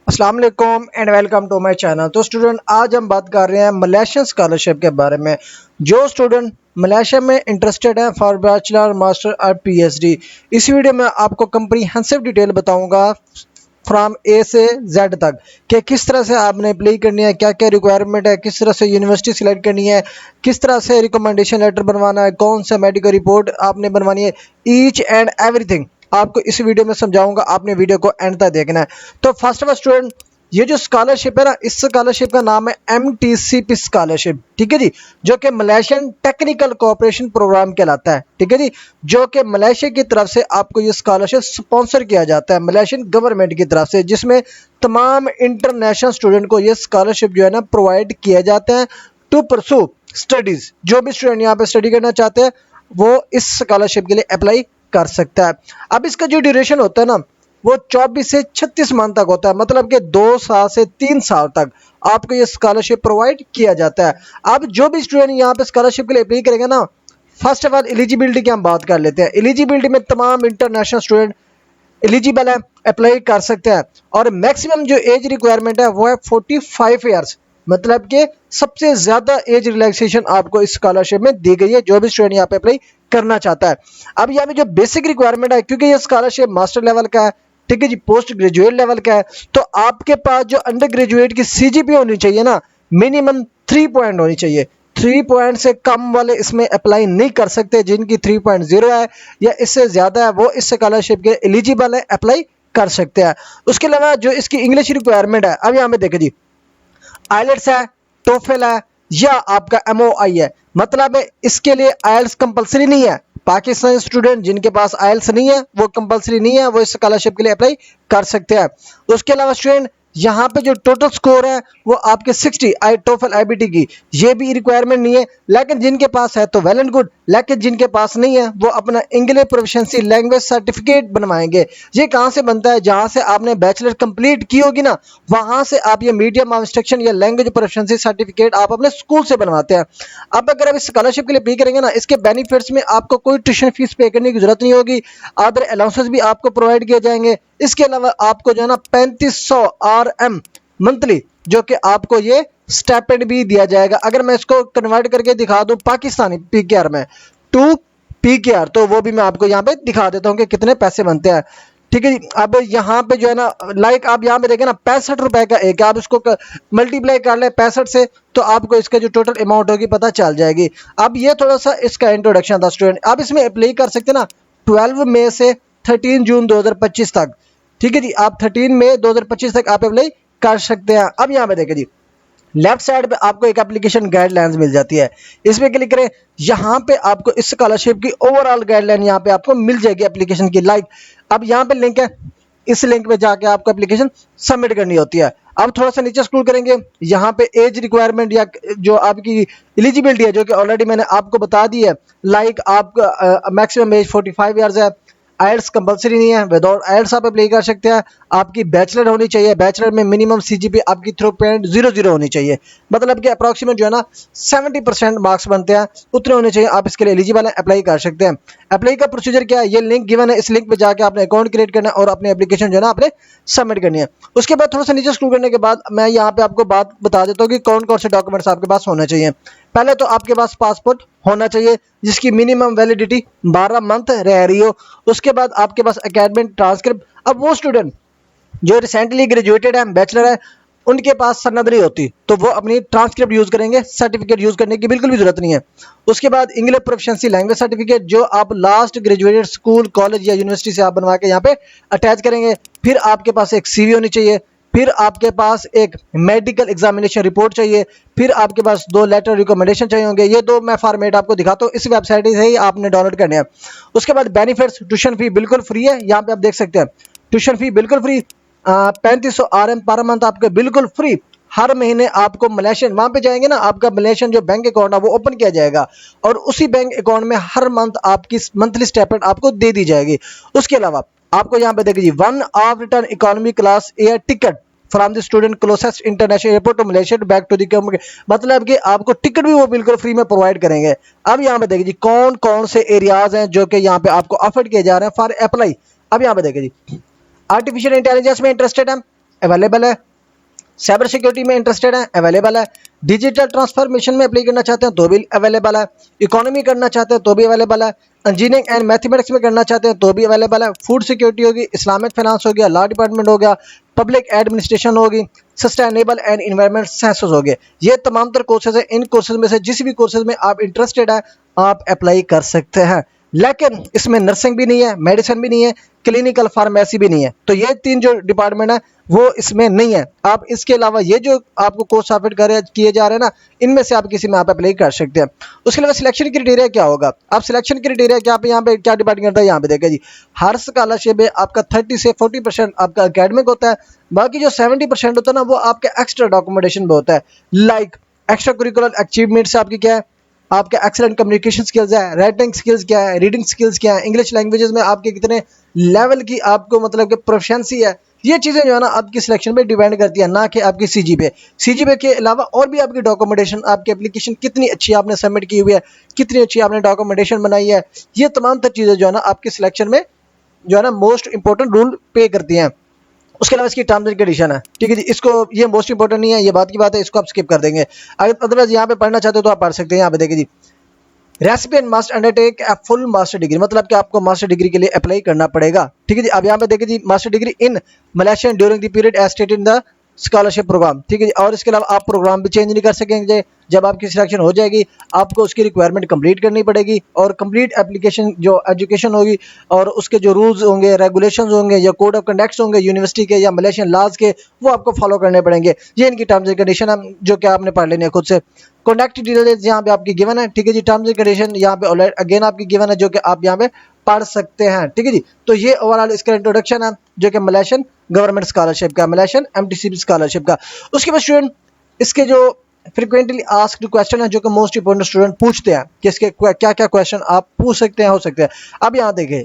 अस्सलाम वालेकुम and welcome to my channel. तो स्टूडेंट, आज हम बात कर रहे हैं मलेशियन स्कॉलरशिप के बारे में। जो स्टूडेंट मलेशिया में इंटरेस्टेड है फॉर बैचलर मास्टर और पीएचडी, इस वीडियो में आपको कंप्रीहेंसिव डिटेल बताऊंगा फ्रॉम ए से जेड तक कि किस तरह से आपने अप्लाई करनी है, क्या क्या रिक्वायरमेंट है, किस तरह से यूनिवर्सिटी सिलेक्ट करनी है, किस तरह से रिकमेंडेशन लेटर बनवाना है, कौन सा मेडिकल रिपोर्ट आपने बनवानी है। ईच एंड एवरीथिंग आपको इस वीडियो में समझाऊंगा, आपने वीडियो को एंड तक देखना है। तो फर्स्ट ऑफ ऑल स्टूडेंट, ये जो स्कॉलरशिप है ना, इस स्कॉलरशिप का नाम है MTCP स्कॉलरशिप, ठीक है जी, जो कि मलेशियन टेक्निकल कोऑपरेशन प्रोग्राम कहलाता है, ठीक है जी, जो कि मलेशिया की तरफ से आपको ये स्कॉलरशिप स्पॉन्सर किया जाता है मलेशियन गवर्नमेंट की तरफ से, जिसमें तमाम इंटरनेशनल स्टूडेंट को ये स्कॉलरशिप जो है ना प्रोवाइड किया जाता है टू परसू स्टडीज। जो भी स्टूडेंट यहाँ पे स्टडी करना चाहते हैं वो इस स्कॉलरशिप के लिए अप्लाई कर सकता है। अब इसका जो ड्यूरेशन होता है ना, वो 24 से 36 मंथ तक होता है, मतलब कि 2 साल से 3 साल तक आपको ये स्कॉलरशिप प्रोवाइड किया जाता है। अब जो भी स्टूडेंट यहाँ पे स्कॉलरशिप के लिए अप्लाई करेंगे ना, फर्स्ट ऑफ ऑल एलिजिबिलिटी की हम बात कर लेते हैं। एलिजिबिलिटी में तमाम इंटरनेशनल स्टूडेंट एलिजिबल है, अप्लाई कर सकते हैं। और मैक्सिमम जो एज रिक्वायरमेंट है वो है 45 ईयर्स, मतलब कि सबसे ज्यादा एज रिलैक्सेशन आपको इस स्कॉलरशिप में दी गई है जो भी स्टूडेंट यहाँ पे अप्लाई करना चाहता है। अब यहाँ पे जो बेसिक रिक्वायरमेंट है, क्योंकि ये स्कॉलरशिप मास्टर लेवल का है, ठीक है जी, पोस्ट ग्रेजुएट लेवल का है, तो आपके पास जो अंडर ग्रेजुएट की CGPA होनी चाहिए ना, मिनिमम 3 पॉइंट होनी चाहिए। 3 पॉइंट से कम वाले इसमें अप्लाई नहीं कर सकते। जिनकी 3.0 है या इससे ज्यादा है वो इस स्कॉलरशिप के एलिजिबल है, अप्लाई कर सकते हैं। उसके अलावा जो इसकी इंग्लिश रिक्वायरमेंट है, अब यहाँ पे देखो जी, आइलेट्स है, टोफेल है या आपका MOI है। मतलब है इसके लिए आइल्स कंपलसरी नहीं है। पाकिस्तानी स्टूडेंट जिनके पास आइल्स नहीं है वो कंपलसरी नहीं है, वो इस स्कॉलरशिप के लिए अप्लाई कर सकते हैं। उसके अलावा स्टूडेंट यहाँ पे जो टोटल स्कोर है वो आपके 60 आई टोफल IBT की, ये भी रिक्वायरमेंट नहीं है। लेकिन जिनके पास है तो वेल एंड गुड, लेकिन जिनके पास नहीं है वो अपना इंग्लिश प्रोफिशिएंसी लैंग्वेज सर्टिफिकेट बनवाएंगे। ये कहाँ से बनता है? जहाँ से आपने बैचलर कंप्लीट की होगी ना, वहां से आप ये मीडियम ऑफ इंस्ट्रक्शन या लैंग्वेज प्रोफिशिएंसी सर्टिफिकेट आप अपने स्कूल से बनवाते हैं। अब अगर आप इस स्कॉलरशिप के लिए पे करेंगे ना, इसके बेनिफिट्स में आपको कोई ट्यूशन फीस पे करने की जरूरत नहीं होगी। अदर अलाउंसेस भी आपको प्रोवाइड किए जाएंगे। इसके अलावा आपको जो है ना 3500 RM मंथली, जो कि आपको ये स्टेपेंड भी दिया जाएगा। अगर मैं इसको कन्वर्ट करके दिखा दूं पाकिस्तानी PKR में टू PKR, तो वो भी मैं आपको यहाँ पे दिखा देता हूँ कि कितने पैसे बनते हैं, ठीक है जी। अब यहाँ पे जो है ना, लाइक आप यहाँ पे देखें ना, 65 रुपए का एक, आप इसको मल्टीप्लाई कर ले 65 से, तो आपको इसका जो टोटल अमाउंट होगी पता चल जाएगी। अब ये थोड़ा सा इसका इंट्रोडक्शन था स्टूडेंट। आप इसमें अप्लाई कर सकते हैं ना 12 मई से 13 जून 2025 तक, ठीक है जी। आप 13 मई 2025 तक आप अप्लाई कर सकते हैं। अब यहाँ पे देखें जी, लेफ्ट साइड पे आपको एक एप्लीकेशन गाइडलाइंस मिल जाती है, इसमें क्लिक करें। यहाँ पे आपको इस स्कॉलरशिप की ओवरऑल गाइडलाइन यहाँ पे आपको मिल जाएगी एप्लीकेशन की, लाइक अब यहाँ पे लिंक है, इस लिंक पे जाके आपको एप्लीकेशन सबमिट करनी होती है। अब थोड़ा सा नीचे स्क्रॉल करेंगे, यहाँ पे एज रिक्वायरमेंट या जो आपकी एलिजिबिलिटी है, जो कि ऑलरेडी मैंने आपको बता दी है, लाइक आपका मैक्सिमम एज 45 ईयर्स है। आइल्स कंपलसरी नहीं है, विदाउट आइल्स आप अप्लाई कर सकते हैं। आपकी बैचलर होनी चाहिए, बैचलर में मिनिमम CGPA आपकी 3.00 होनी चाहिए, मतलब कि अप्रॉक्सीमेट जो है ना 70% मार्क्स बनते हैं, उतने होने चाहिए। आप इसके लिए एलिजिबल हैं, अप्लाई कर सकते हैं। अप्लाई का प्रोसीजर क्या है, ये लिंक गिवन है, इस लिंक पे जाके आपने अकाउंट क्रिएट करना है और अपनी एप्लीकेशन जो है ना आपने सबमिट करनी है। उसके बाद थोड़ा सा नीचे स्क्रॉल करने के बाद मैं यहाँ पे आपको बात बता देता हूँ कि कौन कौन से डॉक्यूमेंट्स आपके पास होने चाहिए। पहले तो आपके पास पासपोर्ट होना चाहिए जिसकी मिनिमम वैलिडिटी 12 मंथ रह रही हो। उसके बाद आपके पास एकेडमिक ट्रांसक्रिप्ट। अब वो स्टूडेंट जो रिसेंटली ग्रेजुएटेड है, बैचलर है, उनके पास सनद नहीं होती तो वो अपनी ट्रांसक्रिप्ट यूज करेंगे, सर्टिफिकेट यूज करने की बिल्कुल भी जरूरत नहीं है। उसके बाद इंग्लिश प्रोफिशिएंसी लैंग्वेज सर्टिफिकेट जो आप लास्ट ग्रेजुएटेड स्कूल कॉलेज या यूनिवर्सिटी से आप बनवा के यहाँ पे अटैच करेंगे। फिर आपके पास एक CV होनी चाहिए। फिर आपके पास एक मेडिकल एग्जामिनेशन रिपोर्ट चाहिए। फिर आपके पास 2 लेटर रिकमेंडेशन चाहिए होंगे। ये 2 मैं फॉर्मेट आपको दिखाता हूँ, इस वेबसाइट से ही आपने डाउनलोड करने हैं। उसके बाद बेनिफिट्स, ट्यूशन फी बिल्कुल फ्री है, यहाँ पे आप देख सकते हैं ट्यूशन फी बिल्कुल फ्री। 3500 RM पर मंथ आपके बिल्कुल फ्री। हर महीने आपको मलेशियन, वहां पे जाएंगे ना, आपका मलेशियन जो बैंक अकाउंट है वो ओपन किया जाएगा और उसी बैंक अकाउंट में हर मंथ आपकी मंथली स्टेटमेंट आपको दे दी जाएगी। उसके अलावा आपको यहाँ पे देखिए 1 of return economy class air ticket from the student closest international airport to Malaysia back to the, मतलब कि आपको टिकट भी वो बिल्कुल फ्री में प्रोवाइड करेंगे। अब यहाँ पे देखिए जी कौन कौन से एरियाज हैं जो कि यहाँ पे आपको ऑफर किए जा रहे हैं फॉर अप्लाई। अब यहाँ पे देखिए जी, आर्टिफिशियल इंटेलिजेंस में इंटरेस्टेड है, अवेलेबल है। साइबर सिक्योरिटी में इंटरेस्टेड है, अवेलेबल है। डिजिटल ट्रांसफॉर्मेशन में अप्लाई करना चाहते हैं तो भी अवेलेबल है। इकोनॉमी करना चाहते हैं तो भी अवेलेबल है। इंजीनियरिंग एंड मैथमेटिक्स में करना चाहते हैं तो भी अवेलेबल है। फूड सिक्योरिटी होगी, इस्लामिक फाइनेंस हो गया, लॉ डिपार्टमेंट हो गया, पब्लिक एडमिनिस्ट्रेशन होगी, सस्टेनेबल एंड इन्वायरमेंट साइंसेज हो गए। ये तमाम तर कोर्सेज है। इन कोर्सेज में से जिस भी कोर्सेज में आप इंटरेस्टेड है आप अप्लाई कर सकते हैं। लेकिन इसमें नर्सिंग भी नहीं है, मेडिसिन भी नहीं है, क्लिनिकल फार्मेसी भी नहीं है। तो ये तीन जो डिपार्टमेंट है वो इसमें नहीं है। आप इसके अलावा ये जो आपको कोर्स ऑफर किए जा रहे हैं ना, इनमें से आप किसी में आप अप्लाई कर सकते हैं। उसके अलावा सिलेक्शन क्राइटेरिया क्या होगा? आप सिलेक्शन क्राइटेरिया क्या यहाँ पे क्या डिपेंड करता है, यहाँ पे देखिए जी। हर स्कॉलरशिप में आपका 30 से 40% आपका एकेडमिक होता है। बाकी जो 70% होता है ना वो आपका एक्स्ट्रा डॉक्यूमेंटेशन में होता है। लाइक एक्स्ट्रा करिकुलर अचीवमेंट्स आपकी क्या है, आपका एक्सेलेंट कम्युनिकेशन स्किल्स है, राइटिंग स्किल्स क्या है, रीडिंग स्किल्स क्या है, इंग्लिश लैंग्वेजेस में आपके कितने लेवल की आपको मतलब कि प्रोफिशिएंसी है। ये चीज़ें जो है ना आपकी सिलेक्शन पे डिपेंड करती है, ना कि आपकी सीजीपीए। सीजीपीए के अलावा और भी आपकी डॉक्यूमेंटेशन, आपकी एप्लीकेशन कितनी अच्छी आपने सबमिट की हुई है, कितनी अच्छी आपने डॉक्यूमेंटेशन बनाई है, ये तमाम तर चीज़ें जो है ना आपकी सिलेक्शन में जो है ना मोस्ट इंपॉर्टेंट रोल प्ले करती हैं। उसके अलावा इसकी टर्म्स एंड कंडीशन है, ठीक है जी। इसको ये मोस्ट इंपॉर्टेंट नहीं है, ये बात की बात है, इसको आप स्किप कर देंगे। अगर अदरवाइज यहाँ पे पढ़ना चाहते हो तो आप पढ़ सकते हैं। यहाँ पे देखिए जी, recipient must undertake a full master degree, मतलब कि आपको मास्टर डिग्री के लिए अप्लाई करना पड़ेगा, ठीक है जी। अब यहाँ पे देखिए जी, master degree in Malaysian during the period as stated in the scholarship programme, ठीक है जी। और इसके अलावा आप प्रोग्राम भी चेंज नहीं कर सकेंगे। जब आपकी सिलेक्शन हो जाएगी आपको उसकी रिक्वायरमेंट कंप्लीट करनी पड़ेगी और कंप्लीट एप्लीकेशन जो एजुकेशन होगी और उसके जो रूल्स होंगे, रेगुलेशंस होंगे या कोड ऑफ कंडक्ट्स होंगे यूनिवर्सिटी के या मलेशियन लॉज के, वो आपको फॉलो करने पड़ेंगे। ये इनकी टर्म्स एंड कंडीशन है जो कि आपने पढ़ लेनी है खुद से। कॉन्टैक्ट डिटेल्स यहाँ पे आपकी गिवन है, ठीक है जी। टर्म्स एंड कंडीशन यहाँ पे अगेन आपकी गिवन है जो कि आप यहाँ पे पढ़ सकते हैं, ठीक है जी। तो ये ओवरऑल इसका इंट्रोडक्शन है जो कि मलेशियन गवर्नमेंट स्कॉलरशिप का, मलेशियन एमटीसीबी स्कॉलरशिप का। उसके बाद स्टूडेंट इसके जो फ्रिक्वेंटली आस्क्ड क्वेश्चन है जो कि मोस्ट इंपोर्टेंट स्टूडेंट पूछते हैं कि इसके क्या क्या क्वेश्चन आप पूछ सकते हैं, हो सकते हैं। अब यहाँ देखिए,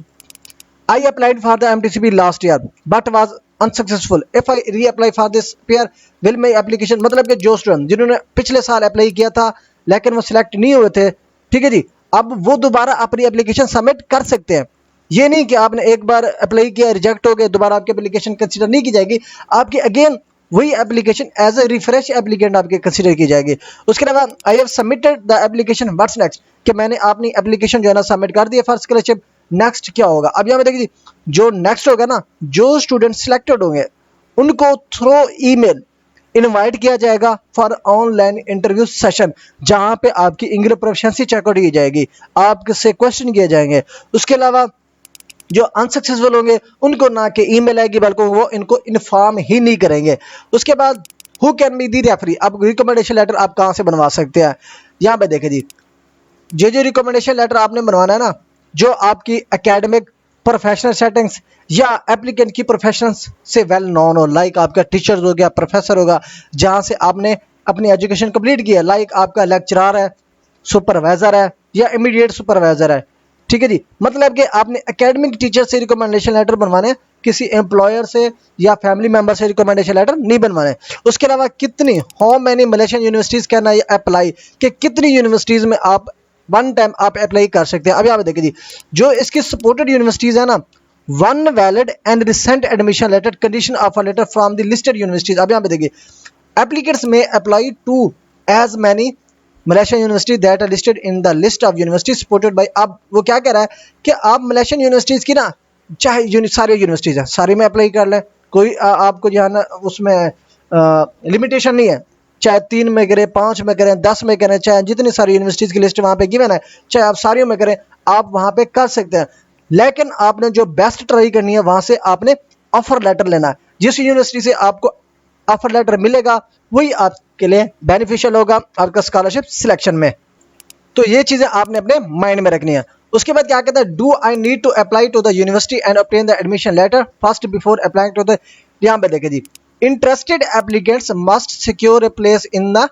I applied for the MTCP last year but was unsuccessful. If I reapply for this year, will my application, मतलब कि जो स्टूडेंट जिन्होंने पिछले साल अप्लाई किया था लेकिन वो सिलेक्ट नहीं हुए थे, ठीक है जी, अब वो दोबारा अपनी एप्लीकेशन सबमिट कर सकते हैं। ये नहीं कि आपने एक बार अप्लाई किया, रिजेक्ट हो गए, दोबारा आपकी एप्लीकेशन कंसीडर नहीं की जाएगी। आपकी अगेन वही application as a refresh applicant आपके कंसीडर की जाएगी। उसके अलावा I have submitted the application, what's next, कि मैंने अपनी एप्लीकेशन जो है ना सबमिट कर दी है फॉर स्कॉलरशिप, नेक्स्ट क्या होगा? अब यहाँ पे देखिए जो नेक्स्ट होगा ना, जो स्टूडेंट सिलेक्टेड होंगे उनको थ्रू ईमेल इनवाइट किया जाएगा फॉर ऑनलाइन इंटरव्यू सेशन, जहां पे आपकी इंग्लिश प्रोफिशिएंसी चेकआउट की जाएगी, आपसे क्वेश्चन किए जाएंगे। उसके अलावा जो अनसक्सेसफुल होंगे उनको ना कि ईमेल आएगी बल्कि वो इनको इन्फॉर्म ही नहीं करेंगे। उसके बाद who can be the referee, आप रिकमेंडेशन लेटर आप कहाँ से बनवा सकते हैं? यहाँ पे देखें जी, जो रिकमेंडेशन लेटर आपने बनवाना है ना, जो आपकी एकेडमिक प्रोफेशनल सेटिंग्स या एप्लीकेंट की प्रोफेशंस से वेल नोन हो, लाइक आपका टीचर हो गया, प्रोफेसर होगा, जहाँ से आपने अपनी एजुकेशन कंप्लीट की है, लाइक आपका लेक्चरर है, सुपरवाइजर है या इमीडिएट सुपरवाइजर है, ठीक है जी। मतलब कि आपने एकेडमिक टीचर से रिकमेंडेशन लेटर बनवाने, किसी एम्प्लॉयर से या फैमिली मेंबर से रिकमेंडेशन लेटर नहीं बनवाने। उसके अलावा कितनी, how many Malaysian universities can I apply, कि कितनी यूनिवर्सिटीज में आप वन टाइम आप अप्लाई कर सकते हैं। अब यहाँ पे देखिए जी, जो इसकी सपोर्टेड यूनिवर्सिटीज है ना, one valid and recent admission letter, condition offer letter from the listed universities. अब यहाँ पे देखिए, एप्लीकेंट्स में apply to as many Malaysian university that are listed in the list of university supported by. अब वो क्या कह रहा है कि आप मलेशियन यूनिवर्सिटीज की ना, चाहे सारी यूनिवर्सिटीज हैं, सारी में अप्लाई कर लें, कोई आपको जो है ना उसमें लिमिटेशन नहीं है, चाहे 3 में करें, 5 में करें, 10 में करें, चाहे जितनी सारी यूनिवर्सिटीज की लिस्ट वहाँ पे गिवन है, चाहे आप सारियों में करें, आप वहाँ पे कर सकते हैं। लेकिन आपने जो बेस्ट ट्राई करनी है वहाँ से आपने ऑफर लेटर लेना है। जिस यूनिवर्सिटी से आपको ऑफर लेटर मिलेगा वही आपके लिए बेनिफिशियल होगा आपका स्कॉलरशिप सिलेक्शन में। तो ये चीज़ें आपने अपने माइंड में रखनी है। उसके बाद क्या कहता है, do I need to apply to the university and obtain the admission letter first before applying to the, यहाँ पे देखे जी, interested applicants must secure a place in the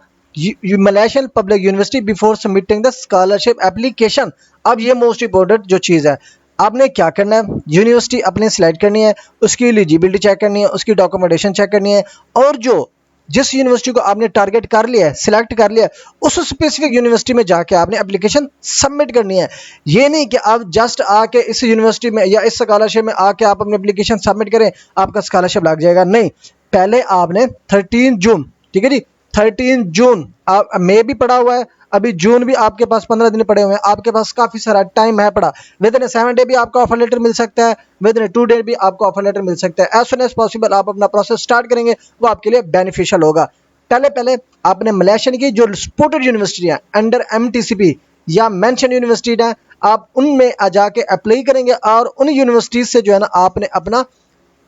Malaysian public university before submitting the scholarship application. अब ये most important जो चीज़ है, आपने क्या करना है, यूनिवर्सिटी अपने सिलेक्ट करनी है, उसकी एलिजिबिलिटी चेक करनी है, उसकी डॉक्यूमेंटेशन चेक करनी है, और जो जिस यूनिवर्सिटी को आपने टारगेट कर लिया है, सिलेक्ट कर लिया है, उस स्पेसिफिक यूनिवर्सिटी में जाके आपने एप्लीकेशन सबमिट करनी है। ये नहीं कि आप जस्ट आके इस यूनिवर्सिटी में या इस स्कॉलरशिप में आके आप अपनी एप्लीकेशन सबमिट करें, आपका स्कॉलरशिप लग जाएगा, नहीं। पहले आपने 13 जून, ठीक है जी, 13 जून, आप मई भी पड़ा हुआ है, अभी जून भी आपके पास 15 दिन पड़े हुए हैं, आपके पास काफी सारा टाइम है पड़ा। विद इन 7 डे भी आपको ऑफर लेटर मिल सकता है, विद इन 2 डे भी आपको ऑफर लेटर मिल सकता है। एज सुन एज पॉसिबल आप अपना प्रोसेस स्टार्ट करेंगे, वो आपके लिए बेनिफिशियल होगा। पहले पहले आपने मलेशियन की जो सपोर्टेड यूनिवर्सिटी है अंडर MTCP या मेंशन यूनिवर्सिटी है, आप उनमें आ जाके अप्लाई करेंगे और उन यूनिवर्सिटीज से जो है ना आपने अपना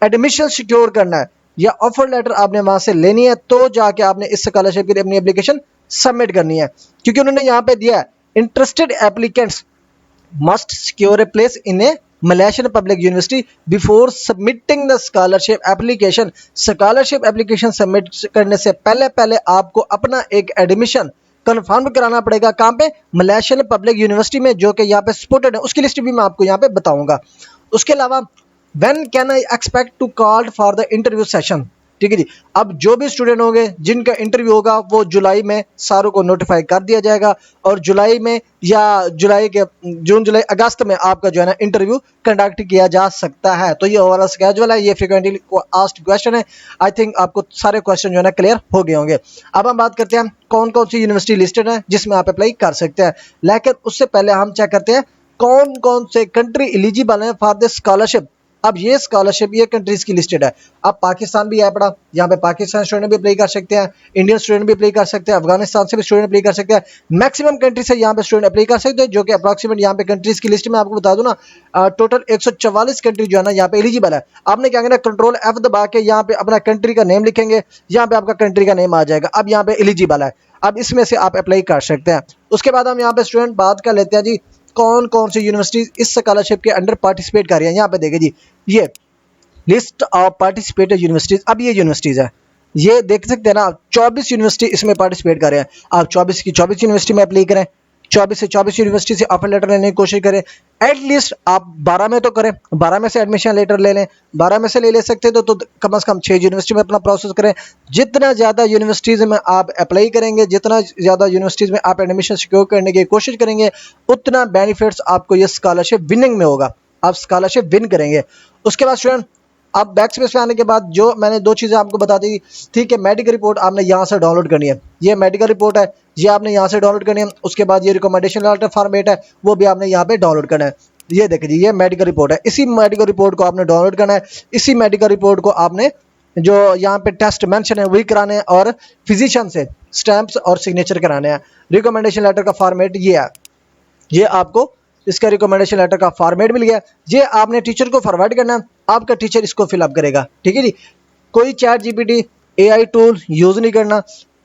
एडमिशन सिक्योर करना है या ऑफर लेटर आपने वहां से लेनी है, तो जाके आपने इस स्कॉलरशिप के लिए अपनी एप्लीकेशन सबमिट करनी है। क्योंकि उन्होंने यहाँ पे दिया है interested applicants must secure a place in a Malaysian public university before submitting the scholarship application। Scholarship application submit करने से पहले पहले आपको अपना एक एडमिशन कंफर्म कराना पड़ेगा। कहाँ पे? मलेशियन पब्लिक यूनिवर्सिटी में, जो कि यहाँ पे सपोर्टेड है। उसकी लिस्ट भी मैं आपको यहाँ पे बताऊंगा। उसके अलावा when can I expect to call for the interview session, ठीक है जी। अब जो भी स्टूडेंट होंगे जिनका इंटरव्यू होगा वो जुलाई में सारों को नोटिफाई कर दिया जाएगा, और जुलाई में या जुलाई के जून जुलाई अगस्त में आपका जो है ना इंटरव्यू कंडक्ट किया जा सकता है। तो ये ओवरऑल स्केड्यूल है, ये फ्रीक्वेंटली आस्क्ड क्वेश्चन है। आई थिंक आपको सारे क्वेश्चन जो है ना क्लियर हो गए होंगे। अब हम बात करते हैं कौन कौन सी यूनिवर्सिटी लिस्टेड है जिसमें आप अप्लाई कर सकते हैं, लेकिन उससे पहले हम चेक करते हैं कौन कौन से कंट्री एलिजिबल है फॉर दिस स्कॉलरशिप। अब ये स्कॉलरशिप ये कंट्रीज की लिस्टेड है। अब पाकिस्तान भी है पड़ा, यहाँ पे पाकिस्तान स्टूडेंट भी अप्लाई कर सकते हैं, इंडियन स्टूडेंट भी अप्लाई कर सकते हैं, अफगानिस्तान से भी स्टूडेंट अप्लाई कर सकते हैं। मैक्सिमम कंट्री से यहाँ पे स्टूडेंट अप्लाई कर सकते हैं, जो कि अप्रॉक्सीमेट यहाँ पे कंट्रीज की लिस्ट में आपको बता दूं ना, टोटल 144 कंट्री जो है ना यहाँ पे एलिजिबल है। आपने क्या करना है, कंट्रोल F दबा के यहाँ पे अपना कंट्री का नेम लिखेंगे, यहाँ पे आपका कंट्री का नेम आ जाएगा। अब यहाँ पे एलिजिबल है, अब इसमें से आप अप्लाई कर सकते हैं। उसके बाद हम यहाँ पे स्टूडेंट बात कर लेते हैं जी कौन कौन सी यूनिवर्सिटीज इस स्कॉलरशिप के अंडर पार्टिसिपेट कर रही हैं। यहाँ पे देखें जी, ये लिस्ट ऑफ पार्टिसिपेटेड यूनिवर्सिटीज। अब ये यूनिवर्सिटीज है, ये देख सकते हैं ना, 24 यूनिवर्सिटी इसमें पार्टिसिपेट कर रहे हैं। आप 24 की 24 यूनिवर्सिटी में अप्लाई करें, 24 से 24 यूनिवर्सिटी से ऑफर लेटर लेने की कोशिश करें। एटलीस्ट आप 12 में तो करें, 12 में से एडमिशन लेटर ले लें, 12 में से ले सकते हैं तो कम से कम 6 यूनिवर्सिटी में अपना प्रोसेस करें। जितना ज़्यादा यूनिवर्सिटीज़ में आप अप्लाई करेंगे, जितना ज़्यादा यूनिवर्सिटीज़ में आप एडमिशन सिक्योर करने की कोशिश करेंगे, उतना बेनिफिट्स आपको ये स्कॉलरशिप विनिंग में होगा, आप स्कॉलरशिप विन करेंगे। उसके बाद स्टूडेंट अब बैक स्पेस पे आने के बाद जो मैंने दो चीज़ें आपको बता दी थी कि मेडिकल रिपोर्ट आपने यहाँ से डाउनलोड करनी है, ये मेडिकल रिपोर्ट है, ये आपने यहाँ से डाउनलोड करनी है। उसके बाद ये रिकमेंडेशन लेटर फॉर्मेट है, वो भी आपने यहाँ पे डाउनलोड करना है। ये देखिए जी, ये मेडिकल रिपोर्ट है, इसी मेडिकल रिपोर्ट को आपने डाउनलोड करना है। इसी मेडिकल रिपोर्ट को आपने जो यहाँ पे टेस्ट मेंशन है वही कराने हैं, और फिजिशियन से स्टैंप्स और सिग्नेचर कराने हैं। रिकमेंडेशन लेटर का फॉर्मेट ये है, ये आपको इसका रिकमेंडेशन लेटर का फॉर्मेट मिल गया। ये आपने टीचर को फॉरवर्ड करना है, आपका टीचर इसको फिलअप करेगा, ठीक है जी। कोई chat GPT AI tool use नहीं करना,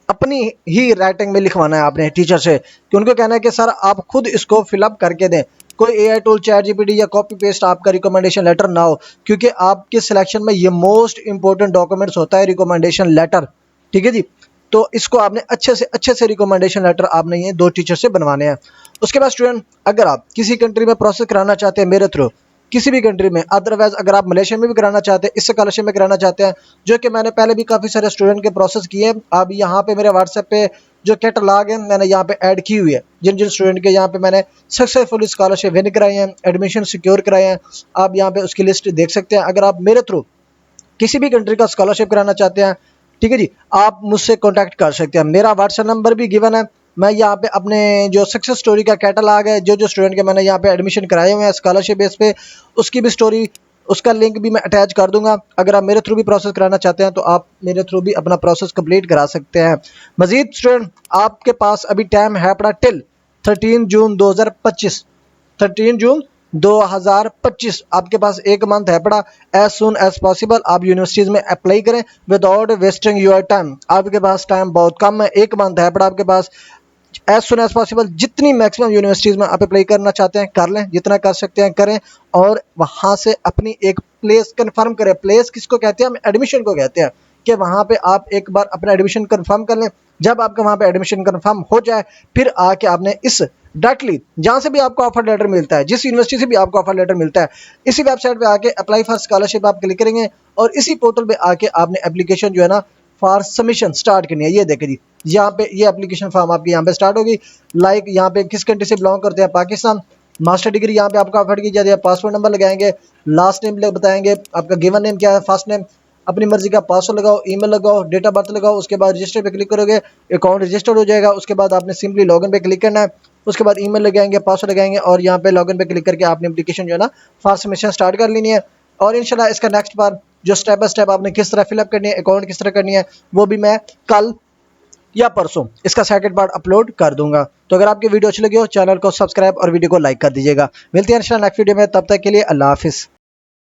अपनी ही राइटिंग में लिखवाना है आपने टीचर से, कि उनको कहना है कि सर आप खुद इसको फिलअप करके दें। कोई AI टूल, चैट GPT या कॉपी पेस्ट आपका रिकमेंडेशन लेटर ना हो, क्योंकि आपके सिलेक्शन में ये मोस्ट इंपॉर्टेंट डॉक्यूमेंट्स होता है रिकमेंडेशन लेटर, ठीक है जी। तो इसको आपने अच्छे से रिकमेंडेशन लेटर आपने ये दो टीचर से बनवाने हैं। उसके बाद स्टूडेंट अगर आप किसी कंट्री में प्रोसेस कराना चाहते हैं मेरे थ्रू, किसी भी कंट्री में, अदरवाइज अगर आप मलेशिया में भी कराना चाहते हैं, इस स्कॉलरशिप में कराना चाहते हैं, जो कि मैंने पहले भी काफ़ी सारे स्टूडेंट के प्रोसेस किए हैं। अब यहाँ पे मेरे व्हाट्सएप पे जो कैटलॉग है मैंने यहाँ पे ऐड की हुई है, जिन जिन स्टूडेंट के यहाँ पे मैंने सक्सेसफुली स्कॉलरशिप विन कराए हैं, एडमिशन सिक्योर कराए हैं, आप यहाँ पे उसकी लिस्ट देख सकते हैं। अगर आप मेरे थ्रू किसी भी कंट्री का स्कॉलरशिप कराना चाहते हैं, ठीक है जी, आप मुझसे कांटेक्ट कर सकते हैं। मेरा व्हाट्सएप नंबर भी गिवन है। मैं यहाँ पे अपने जो सक्सेस स्टोरी का कैटलॉग है, जो जो स्टूडेंट के मैंने यहाँ पे एडमिशन कराए हुए हैं स्कॉलरशिप बेस पे, उसकी भी स्टोरी, उसका लिंक भी मैं अटैच कर दूंगा। अगर आप मेरे थ्रू भी प्रोसेस कराना चाहते हैं तो आप मेरे थ्रू भी अपना प्रोसेस कंप्लीट करा सकते हैं। मजीद स्टूडेंट आपके पास अभी टाइम है अपना टिल 13 जून 2025, 13 जून 2025 आपके पास एक मंथ है पड़ा। एज सुन एज पॉसिबल आप यूनिवर्सिटीज़ में अप्लाई करें विदाउट वेस्टिंग योर टाइम। आपके पास टाइम बहुत कम है, एक मंथ है पड़ा आपके पास। एज सुन एज पॉसिबल जितनी मैक्सिमम यूनिवर्सिटीज़ में आप अप्लाई करना चाहते हैं कर लें, जितना कर सकते हैं करें, और वहाँ से अपनी एक प्लेस कंफर्म करें। प्लेस किसको कहते हैं? हम एडमिशन को कहते हैं, कि वहाँ पे आप एक बार अपना एडमिशन कंफर्म कर लें। जब आपका वहाँ पे एडमिशन कंफर्म हो जाए, फिर आके आपने इस डायरेक्टली जहाँ से भी आपको ऑफर लेटर मिलता है, जिस यूनिवर्सिटी से भी आपको ऑफर लेटर मिलता है, इसी वेबसाइट पे आके अप्लाई फॉर स्कॉलरशिप आप क्लिक करेंगे, और इसी पोर्टल पे आके आपने एप्लीकेशन जो है ना फॉर सबमिशन स्टार्ट करनी है। ये देखें जी, यहाँ पे ये एप्लीकेशन फॉर्म आपकी यहाँ पे स्टार्ट होगी। लाइक यहाँ पे किस कंट्री से बिलोंग करते हैं, पाकिस्तान। मास्टर डिग्री यहाँ पे आपको ऑफर की जाती है, पासपोर्ट नंबर लगाएंगे, लास्ट नेम बताएंगे, आपका गिवन नेम क्या है, फर्स्ट नेम, अपनी मर्जी का पासवर्ड लगाओ, ईमेल लगाओ, डेट ऑफ बर्थ लगाओ, उसके बाद रजिस्टर पे क्लिक करोगे, अकाउंट रजिस्टर हो जाएगा। उसके बाद आपने सिंपली लॉगिन पे क्लिक करना है, उसके बाद ईमेल लगाएंगे, पासवर्ड लगाएंगे और यहाँ पे लॉगिन पे क्लिक करके आपने एप्लीकेशन जो है ना फास्ट सबमिशन स्टार्ट कर लेनी है। और इंशाल्लाह इसका नेक्स्ट बार जो स्टेप बाय स्टेप आपने किस तरह फिलअप करनी है, अकाउंट किस तरह करनी है, वो भी मैं कल या परसों इसका सेकंड पार्ट अपलोड कर दूंगा। तो अगर आपकी वीडियो अच्छी लगी हो चैनल को सब्सक्राइब और वीडियो को लाइक कर दीजिएगा। मिलते हैं इंशाल्लाह नेक्स्ट वीडियो में, तब तक के लिए अल्लाह हाफिज़।